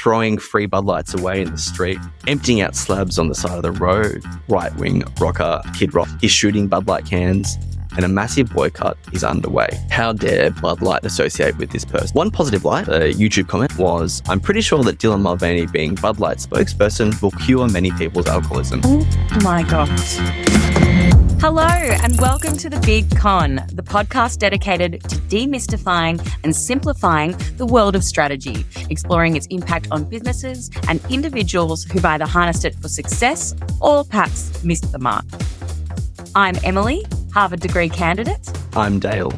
throwing free Bud Lights away in the street, emptying out slabs on the side of the road. Right-wing rocker Kid Rock is shooting Bud Light cans, and a massive boycott is underway. How dare Bud Light associate with this person? One positive light, a YouTube comment, was, I'm pretty sure that Dylan Mulvaney being Bud Light spokesperson will cure many people's alcoholism. Oh my gosh. Hello and welcome to The Big Con, the podcast dedicated to demystifying and simplifying the world of strategy, exploring its impact on businesses and individuals who've either harnessed it for success or perhaps missed the mark. I'm Emily, Harvard degree candidate. I'm Dale,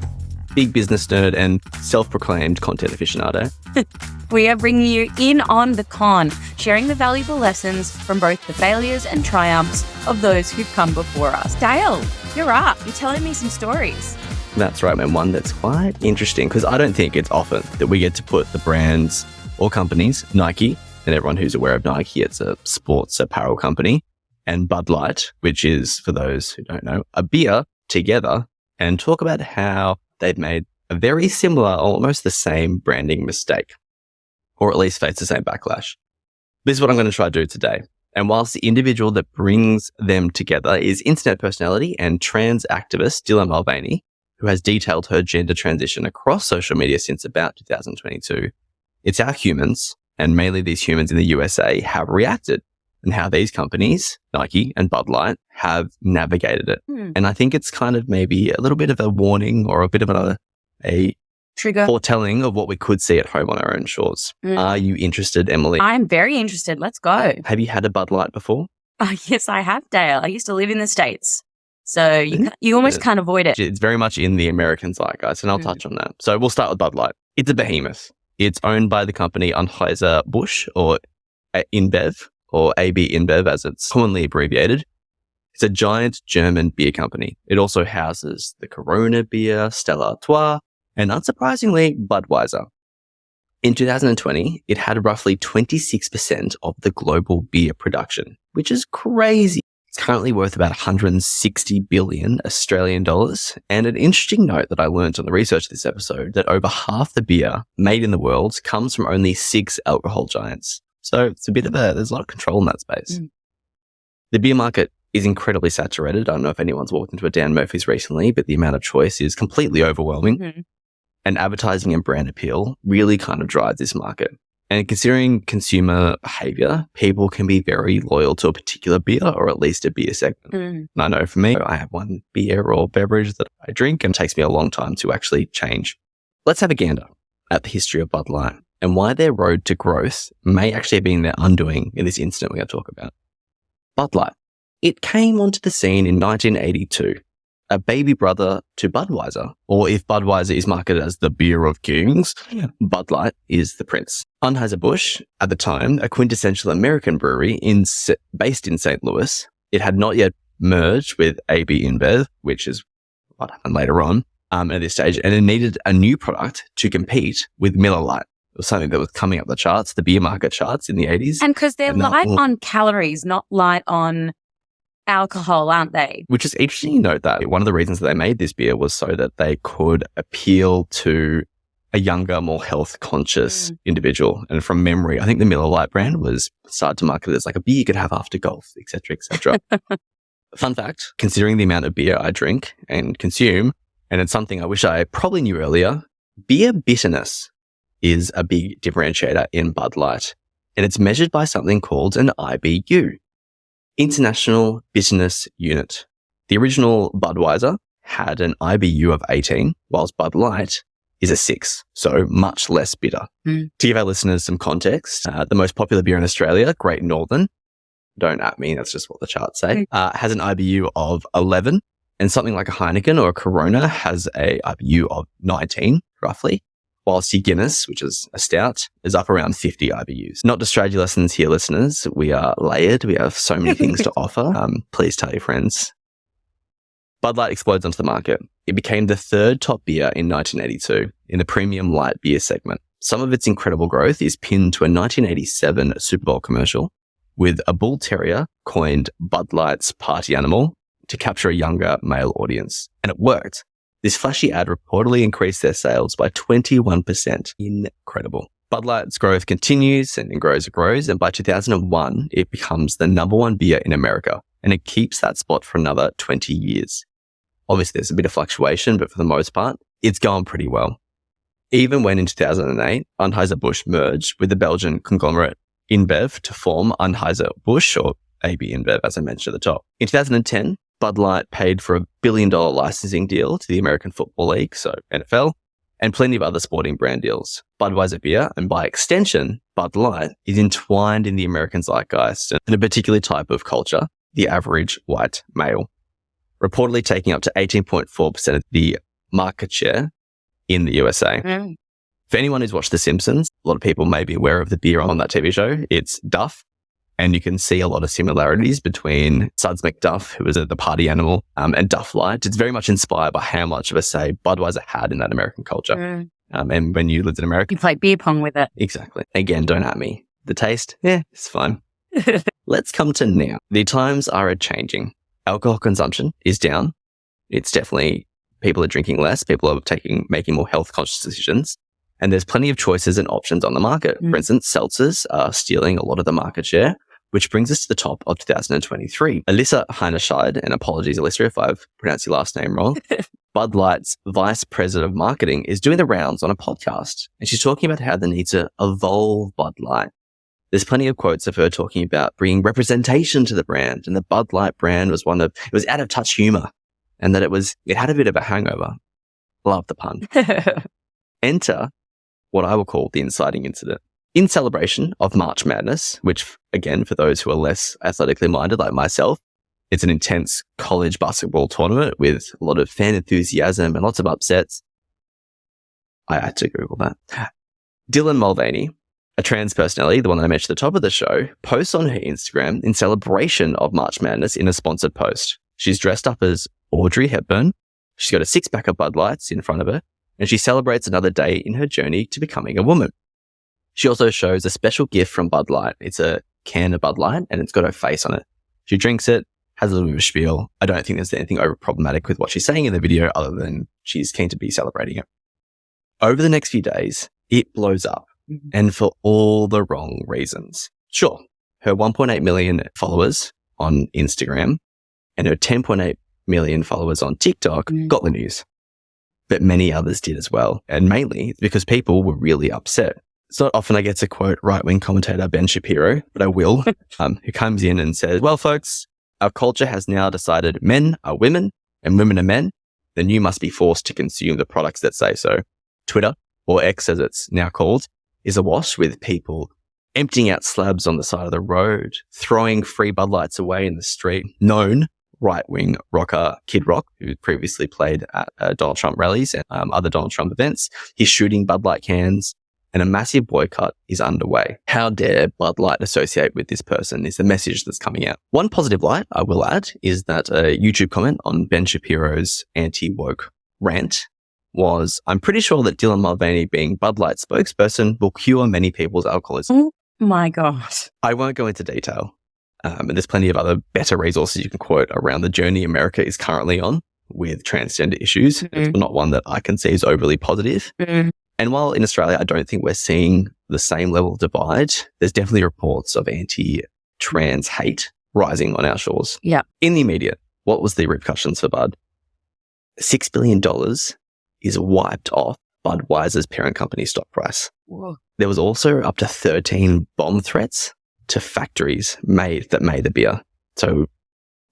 big business nerd and self-proclaimed content aficionado. We are bringing you in on the con, sharing the valuable lessons from both the failures and triumphs of those who've come before us. Dale, you're up. You're telling me some stories. That's right, and one that's quite interesting because I don't think it's often that we get to put the brands or companies, Nike, and everyone who's aware of Nike, it's a sports apparel company, and Bud Light, which is, for those who don't know, a beer, together and talk about how they've made a very similar, almost the same branding mistake, or at least face the same backlash. This is what I'm going to try to do today. And whilst the individual that brings them together is internet personality and trans activist Dylan Mulvaney, who has detailed her gender transition across social media since about 2022, it's how humans, and mainly these humans in the USA, have reacted and how these companies, Nike and Bud Light, have navigated it. And I think it's kind of maybe a little bit of a warning or a bit of a trigger foretelling of what we could see at home on our own shores. Are you interested, Emily? I'm very interested. Let's go. Have you had a Bud Light before? Yes, I have, Dale. I used to live in the States. So you almost can't avoid it. It's very much in the American zeitgeist, and I'll touch on that. So we'll start with Bud Light. It's a behemoth. It's owned by the company Anheuser-Busch, or InBev, or AB InBev as it's commonly abbreviated. It's a giant German beer company. It also houses the Corona beer, Stella Artois, and unsurprisingly, Budweiser. In 2020, it had roughly 26% of the global beer production, which is crazy. It's currently worth about 160 billion Australian dollars. And an interesting note that I learned on the research of this episode, that over half the beer made in the world comes from only 6 alcohol giants. So it's there's a lot of control in that space. The beer market is incredibly saturated. I don't know if anyone's walked into a Dan Murphy's recently, but the amount of choice is completely overwhelming. And advertising and brand appeal really kind of drives this market. And considering consumer behavior, people can be very loyal to a particular beer or at least a beer segment. And I know for me, I have one beer or beverage that I drink and it takes me a long time to actually change. Let's have a gander at the history of Bud Light and why their road to growth may actually have been their undoing in this incident we're going to talk about. Bud Light. It came onto the scene in 1982, a baby brother to Budweiser, or if Budweiser is marketed as the beer of kings, Bud Light is the prince. Anheuser-Busch, at the time, a quintessential American brewery based in St. Louis, it had not yet merged with AB InBev, which is what happened later on at this stage, and it needed a new product to compete with Miller Lite. It was something that was coming up the charts, the beer market charts in the 80s. And because they're light on calories, not light on alcohol, aren't they? Which is interesting to note that one of the reasons that they made this beer was so that they could appeal to a younger, more health-conscious individual. And from memory, I think the Miller Lite brand was started to market it as like a beer you could have after golf, etc., etc. Fun fact, considering the amount of beer I drink and consume, and it's something I wish I probably knew earlier, beer bitterness is a big differentiator in Bud Light. And it's measured by something called an IBU, International Bitterness Unit. The original Budweiser had an IBU of 18, whilst Bud Light is a 6, so much less bitter. To give our listeners some context, the most popular beer in Australia, Great Northern, don't at me, that's just what the charts say, has an IBU of 11, and something like a Heineken or a Corona has a IBU of 19, roughly, whilst your Guinness, which is a stout, is up around 50 IBUs. Not to strategy lessons here, listeners. We are layered. We have so many things to offer. Please tell your friends. Bud Light explodes onto the market. It became the 3rd top beer in 1982 in the premium light beer segment. Some of its incredible growth is pinned to a 1987 Super Bowl commercial with a bull terrier coined Bud Light's party animal to capture a younger male audience. And it worked. This flashy ad reportedly increased their sales by 21%. Incredible. Bud Light's growth continues and grows and grows. And by 2001, it becomes the number one beer in America. And it keeps that spot for another 20 years. Obviously, there's a bit of fluctuation, but for the most part, it's going pretty well. Even when in 2008, Anheuser-Busch merged with the Belgian conglomerate InBev to form Anheuser-Busch, or AB InBev, as I mentioned at the top. In 2010, Bud Light paid for $1 billion licensing deal to the American Football League, so NFL, and plenty of other sporting brand deals. Budweiser beer, and by extension, Bud Light, is entwined in the American zeitgeist and a particular type of culture, the average white male, reportedly taking up to 18.4% of the market share in the USA. For anyone who's watched The Simpsons, a lot of people may be aware of the beer on that TV show. It's Duff. And you can see a lot of similarities between Suds McDuff, who was the party animal, and Duff Light. It's very much inspired by how much of a say Budweiser had in that American culture. And when you lived in America, you played beer pong with it. Exactly. Again, don't at me. The taste, it's fine. Let's come to now. The times are changing. Alcohol consumption is down. It's definitely, people are drinking less. People are making more health conscious decisions. And there's plenty of choices and options on the market. For instance, seltzers are stealing a lot of the market share, which brings us to the top of 2023. Alyssa Heinerscheid, and apologies, Alyssa, if I've pronounced your last name wrong, Bud Light's vice president of marketing, is doing the rounds on a podcast. And she's talking about how they need to evolve Bud Light. There's plenty of quotes of her talking about bringing representation to the brand. And the Bud Light brand was it was out of touch humor. And that it had a bit of a hangover. Love the pun. Enter what I will call the inciting incident. In celebration of March Madness, which, again, for those who are less athletically minded like myself, it's an intense college basketball tournament with a lot of fan enthusiasm and lots of upsets. I had to Google that. Dylan Mulvaney, a trans personality, the one that I mentioned at the top of the show, posts on her Instagram in celebration of March Madness in a sponsored post. She's dressed up as Audrey Hepburn. She's got a six-pack of Bud Lights in front of her, and she celebrates another day in her journey to becoming a woman. She also shows a special gift from Bud Light. It's a can of Bud Light, and it's got her face on it. She drinks it, has a little bit of a spiel. I don't think there's anything over problematic with what she's saying in the video other than she's keen to be celebrating it. Over the next few days, it blows up, and for all the wrong reasons. Sure, her 1.8 million followers on Instagram and her 10.8 million followers on TikTok got the news. But many others did as well, and mainly because people were really upset. It's not often I get to quote right-wing commentator Ben Shapiro, but I will, who comes in and says, well, folks, our culture has now decided men are women and women are men, then you must be forced to consume the products that say so. Twitter, or X as it's now called, is awash with people emptying out slabs on the side of the road, throwing free Bud Lights away in the street. Known right-wing rocker Kid Rock, who previously played at Donald Trump rallies and other Donald Trump events, he's shooting Bud Light cans, and a massive boycott is underway. How dare Bud Light associate with this person is the message that's coming out. One positive light I will add is that a YouTube comment on Ben Shapiro's anti-woke rant was, I'm pretty sure that Dylan Mulvaney being Bud Light's spokesperson will cure many people's alcoholism. Oh my God. I won't go into detail. And there's plenty of other better resources you can quote around the journey America is currently on with transgender issues. It's not one that I can see is overly positive. And while in Australia, I don't think we're seeing the same level of divide, there's definitely reports of anti-trans hate rising on our shores. Yeah. In the immediate, what was the repercussions for Bud? $6 billion is wiped off Budweiser's parent company stock price. Whoa. There was also up to 13 bomb threats to factories that made the beer. So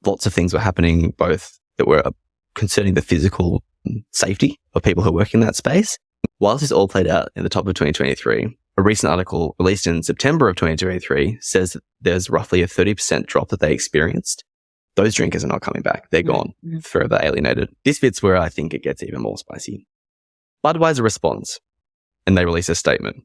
lots of things were happening, both that were concerning the physical safety of people who work in that space. Whilst this all played out in the top of 2023, a recent article released in September of 2023 says that there's roughly a 30% drop that they experienced. Those drinkers are not coming back. They're gone, further alienated. This bit's where I think it gets even more spicy. Budweiser responds, and they release a statement.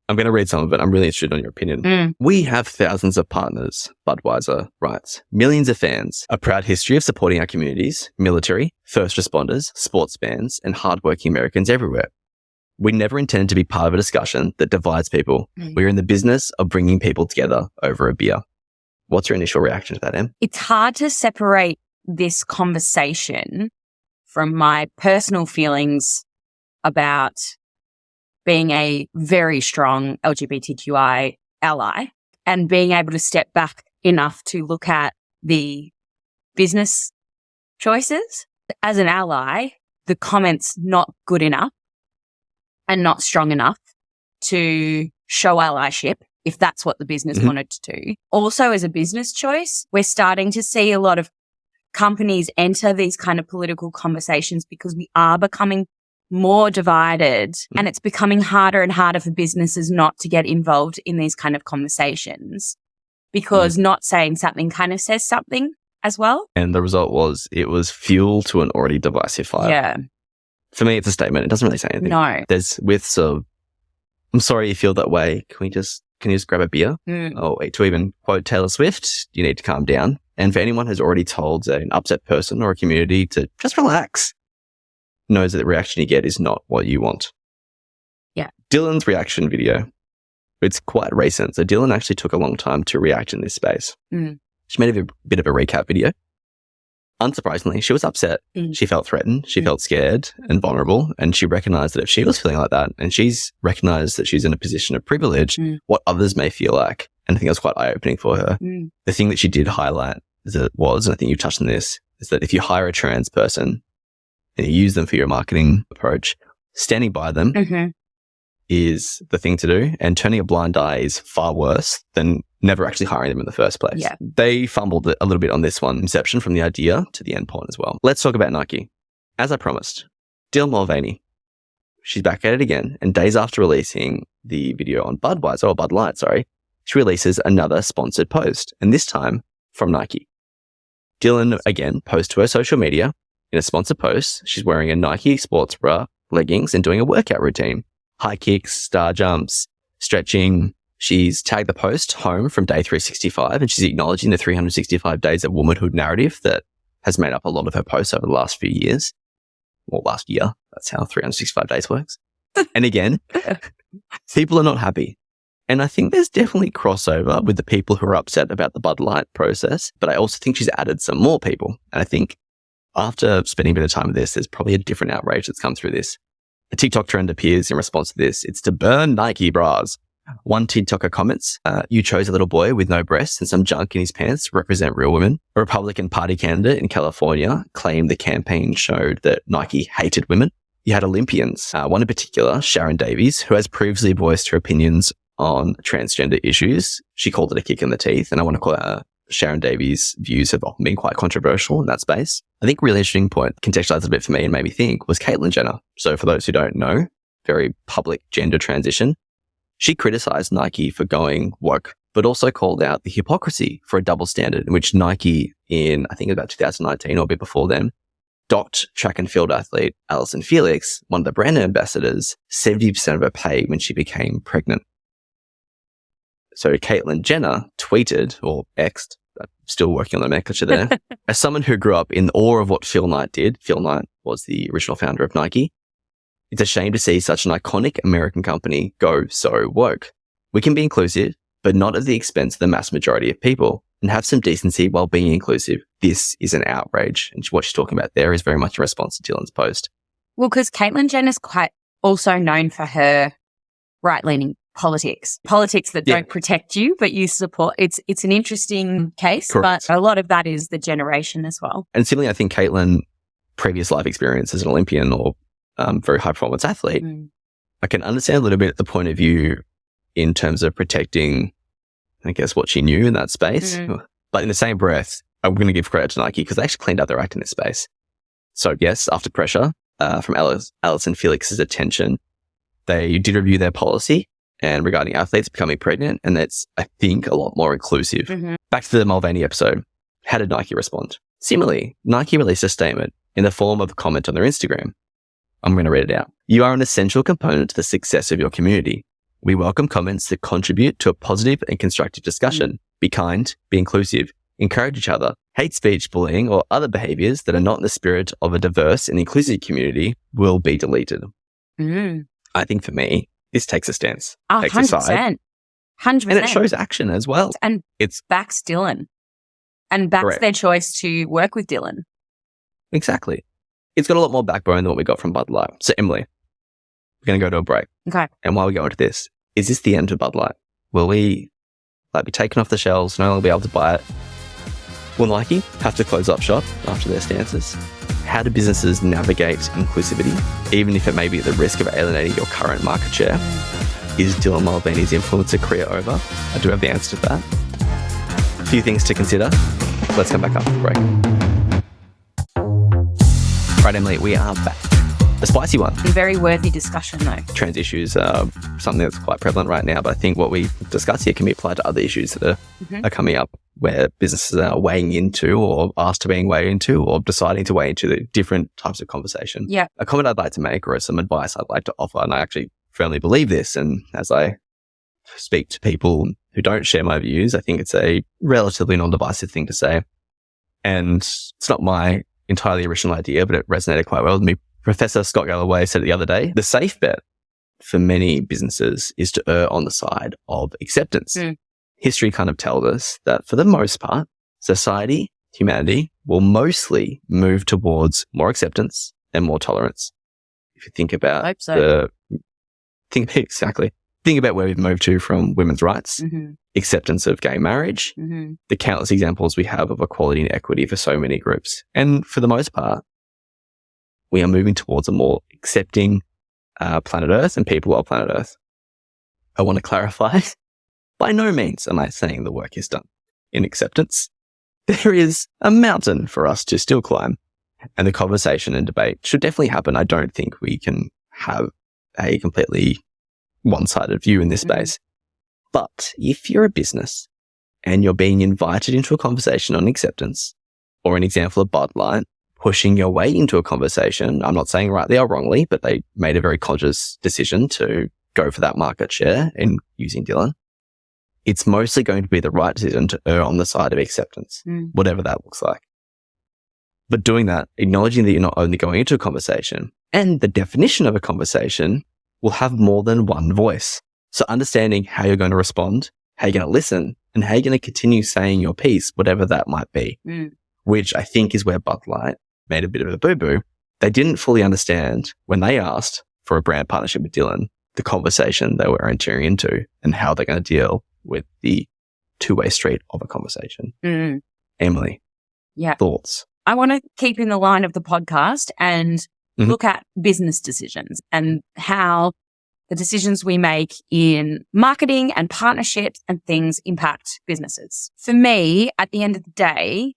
I'm going to read some of it. I'm really interested in your opinion. We have thousands of partners, Budweiser writes, millions of fans, a proud history of supporting our communities, military, first responders, sports fans, and hardworking Americans everywhere. We never intended to be part of a discussion that divides people. We're in the business of bringing people together over a beer. What's your initial reaction to that, Em? It's hard to separate this conversation from my personal feelings about being a very strong LGBTQI ally and being able to step back enough to look at the business choices. As an ally, the comments not good enough and not strong enough to show allyship if that's what the business wanted to do. Also, as a business choice, we're starting to see a lot of companies enter these kind of political conversations because we are becoming more divided and it's becoming harder and harder for businesses not to get involved in these kind of conversations because not saying something kind of says something as well. And the result was it was fuel to an already divisive fire. Yeah. For me, it's a statement. It doesn't really say anything. No. There's whiffs of, I'm sorry you feel that way. Can you just grab a beer? Oh, wait, to even quote Taylor Swift, you need to calm down. And for anyone who's already told an upset person or a community to just relax, knows that the reaction you get is not what you want. Yeah. Dylan's reaction video, it's quite recent. So Dylan actually took a long time to react in this space. She made a bit of a recap video. Unsurprisingly, she was upset. She felt threatened. She felt scared and vulnerable. And she recognized that if she was feeling like that, and she's recognized that she's in a position of privilege, what others may feel like. And I think that was quite eye-opening for her. The thing that she did highlight was, and I think you've touched on this, is that if you hire a trans person and you use them for your marketing approach, standing by them is the thing to do. And turning a blind eye is far worse than never actually hiring them in the first place. Yeah. They fumbled a little bit on this one, inception from the idea to the end point as well. Let's talk about Nike. As I promised, Dylan Mulvaney, she's back at it again. And days after releasing the video on Budweiser, or Bud Light, sorry, she releases another sponsored post, and this time from Nike. Dylan, again, posts to her social media in a sponsored post. She's wearing a Nike sports bra, leggings, and doing a workout routine. High kicks, star jumps, stretching. She's tagged the post home from day 365, and she's acknowledging the 365 days of womanhood narrative that has made up a lot of her posts over the last few years. Or last year. That's how 365 days works. And again, people are not happy. And I think there's definitely crossover with the people who are upset about the Bud Light process, but I also think she's added some more people. And I think after spending a bit of time with this, there's probably a different outrage that's come through this. A TikTok trend appears in response to this. It's to burn Nike bras. One TikToker comments, you chose a little boy with no breasts and some junk in his pants to represent real women. A Republican Party candidate in California claimed the campaign showed that Nike hated women. You had Olympians, one in particular, Sharon Davies, who has previously voiced her opinions on transgender issues. She called it a kick in the teeth, and I want to call her Sharon Davies' views have often been quite controversial in that space. I think a really interesting point, contextualized a bit for me and made me think, was Caitlyn Jenner. So for those who don't know, very public gender transition. She criticized Nike for going woke, but also called out the hypocrisy for a double standard in which Nike in, I think about 2019 or a bit before then, docked track and field athlete Allyson Felix, one of the brand ambassadors, 70% of her pay when she became pregnant. So Caitlyn Jenner tweeted, or X'd, I'm still working on the nomenclature there, as someone who grew up in awe of what Phil Knight did, Phil Knight was the original founder of Nike, it's a shame to see such an iconic American company go so woke. We can be inclusive, but not at the expense of the mass majority of people, and have some decency while being inclusive. This is an outrage. And what she's talking about there is very much a response to Dylan's post. Well, because Caitlyn Jenner's quite also known for her right-leaning politics that don't protect you, but you support. It's an interesting case, Correct. But a lot of that is the generation as well. And similarly, I think Caitlyn, previous life experience as an Olympian or very high performance athlete, I can understand a little bit the point of view in terms of protecting, I guess, what she knew in that space. But in the same breath, I'm going to give credit to Nike because they actually cleaned up their act in this space. So yes, after pressure from Allyson Felix's attention, they did review their policy and regarding athletes becoming pregnant, and that's, I think, a lot more inclusive. Back to the Mulvaney episode. How did Nike respond? Similarly, Nike released a statement in the form of a comment on their Instagram. I'm going to read it out. You are an essential component to the success of your community. We welcome comments that contribute to a positive and constructive discussion. Be kind, be inclusive, encourage each other. Hate speech, bullying, or other behaviors that are not in the spirit of a diverse and inclusive community will be deleted. I think for me, this takes a stance. Takes a side. 100%. And it shows action as well. And it's backs Dylan. And backs their choice to work with Dylan. Exactly. It's got a lot more backbone than what we got from Bud Light. So Emily, we're going to go to a break. Okay. And while we go into this, is this the end of Bud Light? Will we be taken off the shelves, no longer be able to buy it? Will Nike have to close up shop after their stances? How do businesses navigate inclusivity, even if it may be at the risk of alienating your current market share? Is Dylan Mulvaney's influencer career over? I do have the answer to that. A few things to consider. Let's come back after the break. Right, Emily, we are back. A spicy one. A very worthy discussion, though. Trans issues are something that's quite prevalent right now, but I think what we discuss here can be applied to other issues that are coming up, where businesses are weighing into or asked to being weighed into or deciding to weigh into the different types of conversation. Yeah. A comment I'd like to make, or some advice I'd like to offer, and I actually firmly believe this, and as I speak to people who don't share my views, I think it's a relatively non-divisive thing to say. And it's not my entirely original idea, but it resonated quite well with me. Professor Scott Galloway said it the other day, the safe bet for many businesses is to err on the side of acceptance. History kind of tells us that for the most part, society, humanity will mostly move towards more acceptance and more tolerance. If you think about think about where we've moved to from women's rights, acceptance of gay marriage, the countless examples we have of equality and equity for so many groups. And for the most part, we are moving towards a more accepting planet Earth and people of planet Earth. I want to clarify, by no means am I saying the work is done in acceptance. There is a mountain for us to still climb, and the conversation and debate should definitely happen. I don't think we can have a completely one-sided view in this space. But if you're a business and you're being invited into a conversation on acceptance, or an example of Bud Light pushing your way into a conversation, I'm not saying rightly or wrongly, but they made a very conscious decision to go for that market share in using Dylan. It's mostly going to be the right decision to err on the side of acceptance, whatever that looks like. But doing that, acknowledging that you're not only going into a conversation, and the definition of a conversation will have more than one voice. So understanding how you're going to respond, how you're going to listen, and how you're going to continue saying your piece, whatever that might be, which I think is where Bud Light made a bit of a boo-boo. They didn't fully understand when they asked for a brand partnership with Dylan, the conversation they were entering into and how they're going to deal with the two-way street of a conversation. Emily, thoughts? I want to keep in the line of the podcast and look at business decisions and how the decisions we make in marketing and partnerships and things impact businesses. For me, at the end of the day,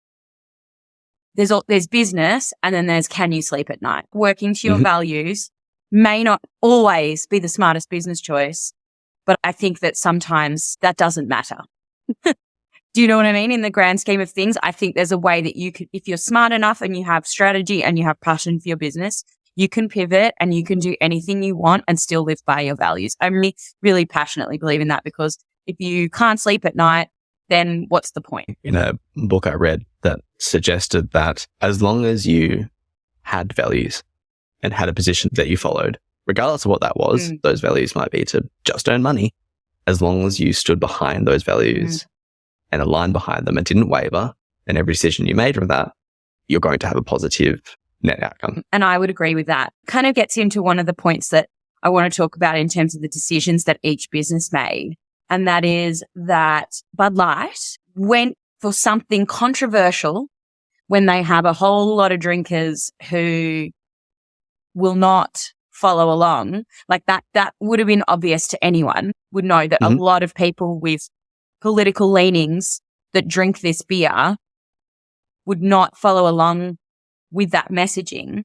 there's business and then there's can you sleep at night. Working to your values may not always be the smartest business choice, but I think that sometimes that doesn't matter. Do you know what I mean? In the grand scheme of things, I think there's a way that you could, if you're smart enough and you have strategy and you have passion for your business, you can pivot and you can do anything you want and still live by your values. I really, really passionately believe in that, because if you can't sleep at night, then what's the point? In a book I read that suggested that as long as you had values and had a position that you followed, regardless of what that was, those values might be to just earn money, as long as you stood behind those values and aligned behind them and didn't waver, and every decision you made from that, you're going to have a positive net outcome. And I would agree with that. Kind of gets into one of the points that I want to talk about in terms of the decisions that each business made. And that is that Bud Light went for something controversial when they have a whole lot of drinkers who will not follow along. Like that would have been obvious to anyone, would know that a lot of people with political leanings that drink this beer would not follow along with that messaging.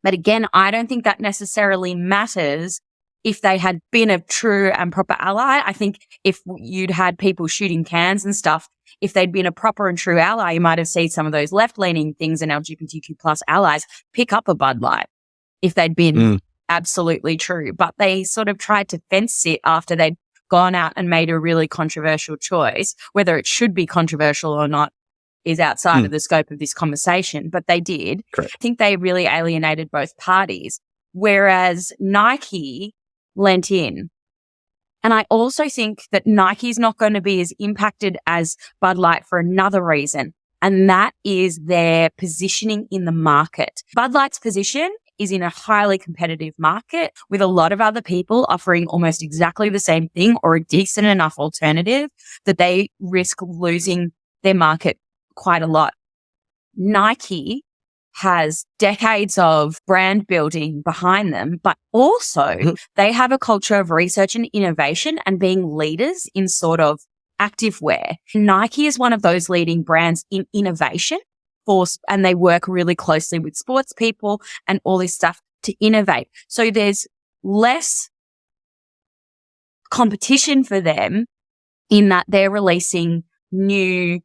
But again, I don't think that necessarily matters if they had been a true and proper ally. I think if you'd had people shooting cans and stuff, if they'd been a proper and true ally, you might have seen some of those left-leaning things and LGBTQ plus allies pick up a Bud Light if they'd been absolutely true. But they sort of tried to fence it after they'd gone out and made a really controversial choice. Whether it should be controversial or not is outside of the scope of this conversation, but they did. Correct. I think they really alienated both parties, whereas Nike lent in. And I also think that Nike's not going to be as impacted as Bud Light for another reason, and that is their positioning in the market. Bud Light's position is in a highly competitive market with a lot of other people offering almost exactly the same thing or a decent enough alternative that they risk losing their market quite a lot. Nike has decades of brand building behind them, but also they have a culture of research and innovation and being leaders in sort of active wear. Nike is one of those leading brands in innovation and they work really closely with sports people and all this stuff to innovate. So there's less competition for them in that they're releasing new,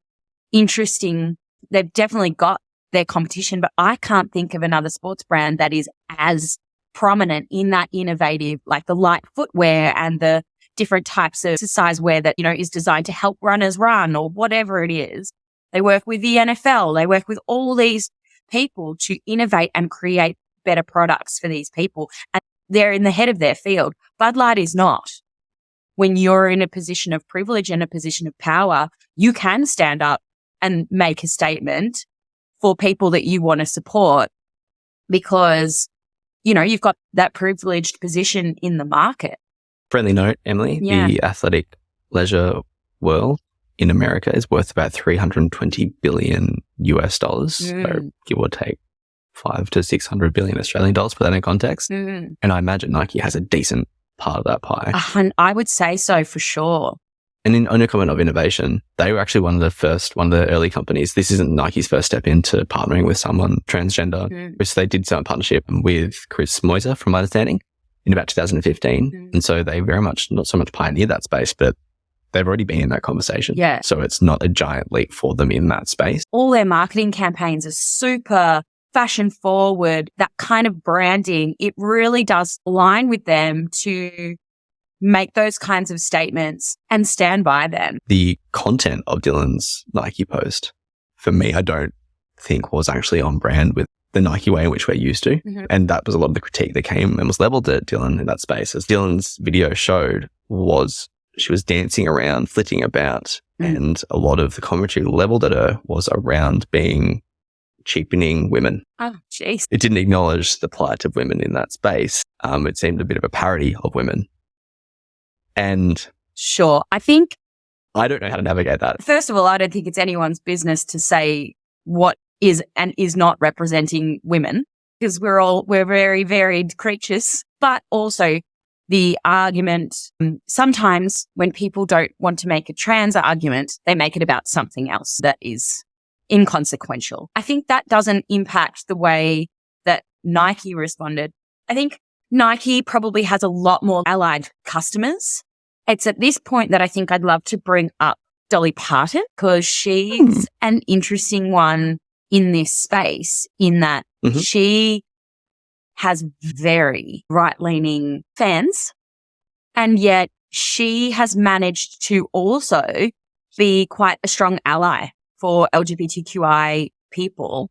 interesting, they've definitely got their competition, but I can't think of another sports brand that is as prominent in that innovative, like the light footwear and the different types of exercise wear that, is designed to help runners run or whatever it is. They work with the NFL. They work with all these people to innovate and create better products for these people. And they're in the head of their field. Bud Light is not. When you're in a position of privilege and a position of power, you can stand up and make a statement for people that you want to support because, you've got that privileged position in the market. Friendly note, Emily, the athletic leisure world in America is worth about $320 billion US dollars. So give or take 500 to 600 billion Australian dollars, put that in context. And I imagine Nike has a decent part of that pie. I would say so for sure. And on your comment of innovation, they were actually one of the early companies. This isn't Nike's first step into partnering with someone transgender. So they did some partnership with Chris Moiser, from my understanding, in about 2015. And so they very much, not so much pioneered that space, but they've already been in that conversation. Yeah. So it's not a giant leap for them in that space. All their marketing campaigns are super fashion forward, that kind of branding. It really does align with them to make those kinds of statements and stand by them. The content of Dylan's Nike post, for me, I don't think was actually on brand with the Nike way in which we're used to. And that was a lot of the critique that came and was leveled at Dylan in that space. As Dylan's video showed, she was dancing around, flitting about, and a lot of the commentary leveled at her was around being cheapening women. Oh, jeez. It didn't acknowledge the plight of women in that space. It seemed a bit of a parody of women. And sure, I think I don't know how to navigate that. First of all, I don't think it's anyone's business to say what is and is not representing women because we're very varied creatures. But also the argument, sometimes when people don't want to make a trans argument, they make it about something else that is inconsequential. I think that doesn't impact the way that Nike responded. I think Nike probably has a lot more allied customers. It's at this point that I think I'd love to bring up Dolly Parton because she's an interesting one in this space in that she has very right-leaning fans and yet she has managed to also be quite a strong ally for LGBTQI people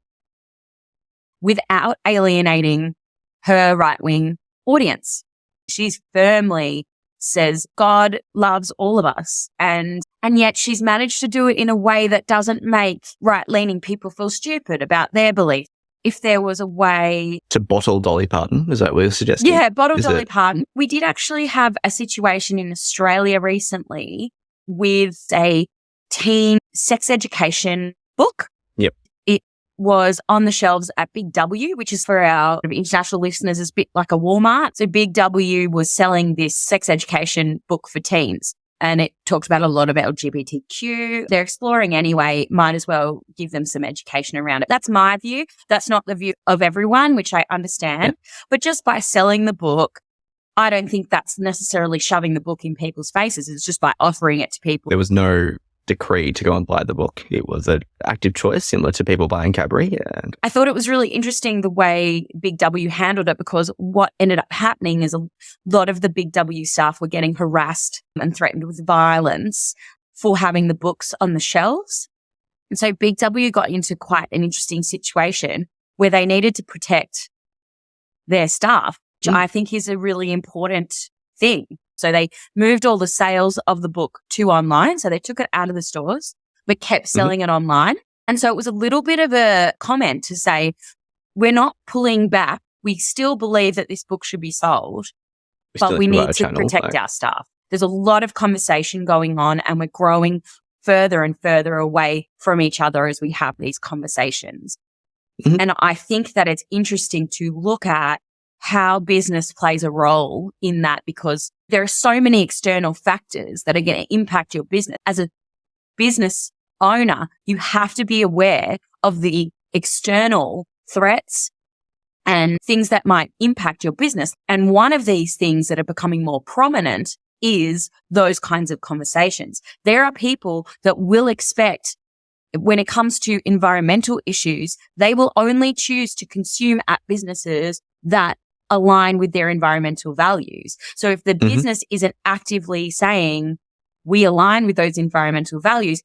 without alienating her right-wing audience. She's firmly says God loves all of us and yet she's managed to do it in a way that doesn't make right-leaning people feel stupid about their belief. If there was a way to bottle Dolly Parton, is that what you're suggesting? Yeah, bottle Dolly Parton. We did actually have a situation in Australia recently with a teen sex education book. Yep. It was on the shelves at Big W, which is for our international listeners, is a bit like a Walmart. So Big W was selling this sex education book for teens. And it talks about a lot of LGBTQ. They're exploring anyway. Might as well give them some education around it. That's my view. That's not the view of everyone, which I understand. Yeah. But just by selling the book, I don't think that's necessarily shoving the book in people's faces. It's just by offering it to people. There was no decree to go and buy the book. It was an active choice, similar to people buying Cadbury. And I thought it was really interesting the way Big W handled it because what ended up happening is a lot of the Big W staff were getting harassed and threatened with violence for having the books on the shelves. And so Big W got into quite an interesting situation where they needed to protect their staff, which I think is a really important thing. So they moved all the sales of the book to online. So they took it out of the stores, but kept selling it online. And so it was a little bit of a comment to say, we're not pulling back we still believe that this book should be sold, but still we need need to protect our staff. There's a lot of conversation going on, and we're growing further and further away from each other as we have these conversations. Mm-hmm. And I think that it's interesting to look at how business plays a role in that, because there are so many external factors that are going to impact your business. As a business owner, you have to be aware of the external threats and things that might impact your business. And one of these things that are becoming more prominent is those kinds of conversations. There are people that will expect, when it comes to environmental issues, they will only choose to consume at businesses that align with their environmental values. So if the business isn't actively saying, we align with those environmental values,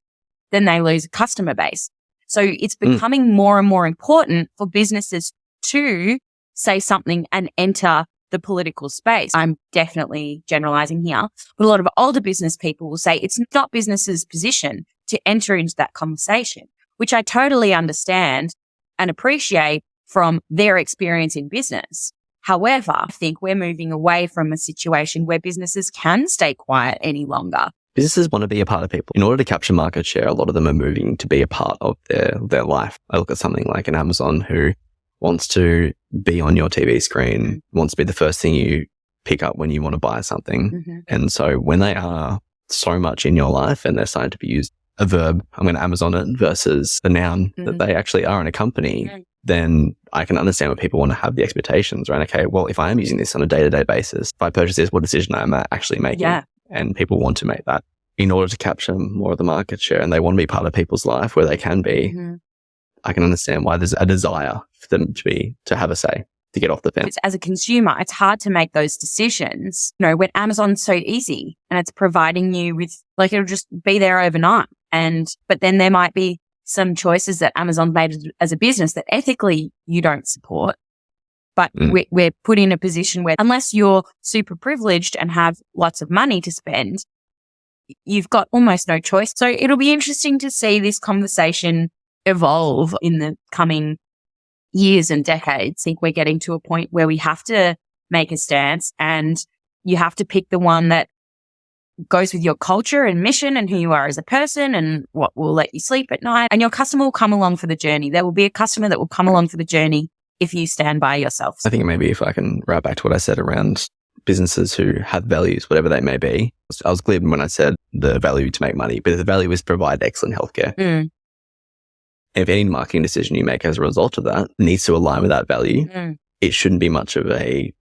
then they lose a customer base. So it's becoming more and more important for businesses to say something and enter the political space. I'm definitely generalizing here, but a lot of older business people will say it's not business's position to enter into that conversation, which I totally understand and appreciate from their experience in business. However, I think we're moving away from a situation where businesses can stay quiet any longer. Businesses want to be a part of people. In order to capture market share, a lot of them are moving to be a part of their life. I look at something like an Amazon who wants to be on your TV screen, wants to be the first thing you pick up when you want to buy something. And so when they are so much in your life and they're starting to be used, a verb, I'm going to Amazon it, versus the noun that they actually are in a company, then I can understand what people want to have the expectations, right? Okay, well, if I am using this on a day-to-day basis, if I purchase this, what decision am I actually making? Yeah. And people want to make that in order to capture more of the market share, and they want to be part of people's life where they can be. I can understand why there's a desire for them to have a say, to get off the fence. As a consumer, it's hard to make those decisions. You know, when Amazon's so easy and it's providing you with, like, it'll just be there overnight. But then there might be some choices that Amazon made as a business that ethically you don't support. But we're put in a position where, unless you're super privileged and have lots of money to spend, you've got almost no choice. So it'll be interesting to see this conversation evolve in the coming years and decades. I think we're getting to a point where we have to make a stance, and you have to pick the one that goes with your culture and mission and who you are as a person and what will let you sleep at night. And your customer will come along for the journey. There will be a customer that will come along for the journey if you stand by yourself. I think maybe if I can wrap back to what I said around businesses who have values, whatever they may be. I was glib when I said the value to make money, but the value is to provide excellent healthcare. If any marketing decision you make as a result of that needs to align with that value, it shouldn't be much of a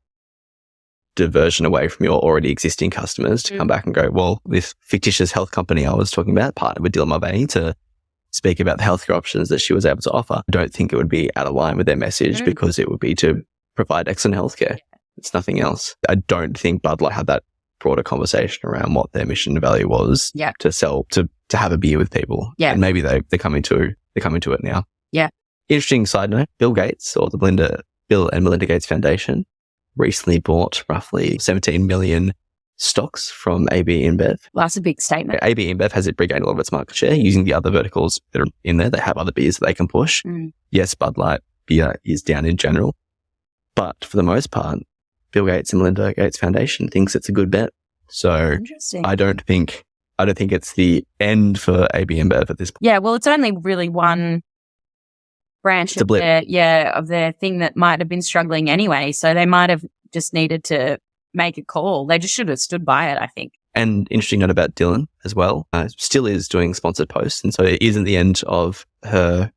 diversion away from your already existing customers to come back and go, well, this fictitious health company I was talking about partnered with Dylan Mulvaney to speak about the healthcare options that she was able to offer. I don't think it would be out of line with their message because it would be to provide excellent healthcare. It's nothing else. I don't think Bud Light had that broader conversation around what their mission and value was to sell, to have a beer with people. And maybe they're coming to it now. Interesting side note, Bill Gates, or the Bill and Melinda Gates Foundation, recently bought roughly 17 million stocks from AB InBev. Well, that's a big statement. AB InBev has regained a lot of its market share using the other verticals that are in there. They have other beers that they can push. Yes, Bud Light beer is down in general, but for the most part, Bill Gates and Melinda Gates Foundation thinks it's a good bet. So I don't think it's the end for AB InBev at this point. Yeah, well, it's only really one branch of their thing that might have been struggling anyway. So they might have just needed to make a call. They just should have stood by it, I think. And interesting note about Dylan as well, still is doing sponsored posts. And so it isn't the end of her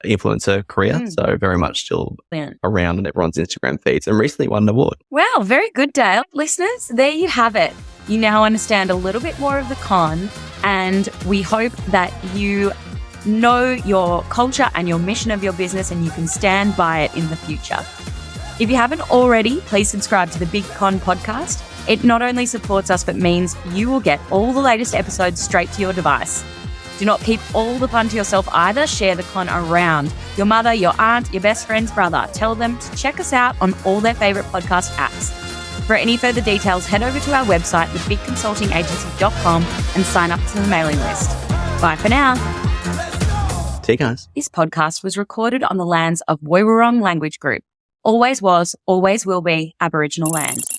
influencer career. So very much still around on everyone's Instagram feeds, and recently won an award. Wow, very good, Dale. Listeners, there you have it. You now understand a little bit more of the con, and we hope that you know your culture and your mission of your business and you can stand by it in the future. If you haven't already, please subscribe to the Big Con podcast. It not only supports us, but means you will get all the latest episodes straight to your device. Do not keep all the fun to yourself either. Share the con around your mother, your aunt, your best friend's brother. Tell them to check us out on all their favorite podcast apps. For any further details, head over to our website, thebigconsultingagency.com, and sign up to the mailing list. Bye for now. See you guys. This podcast was recorded on the lands of Woiwurrung Language Group. always was, always will be Aboriginal land.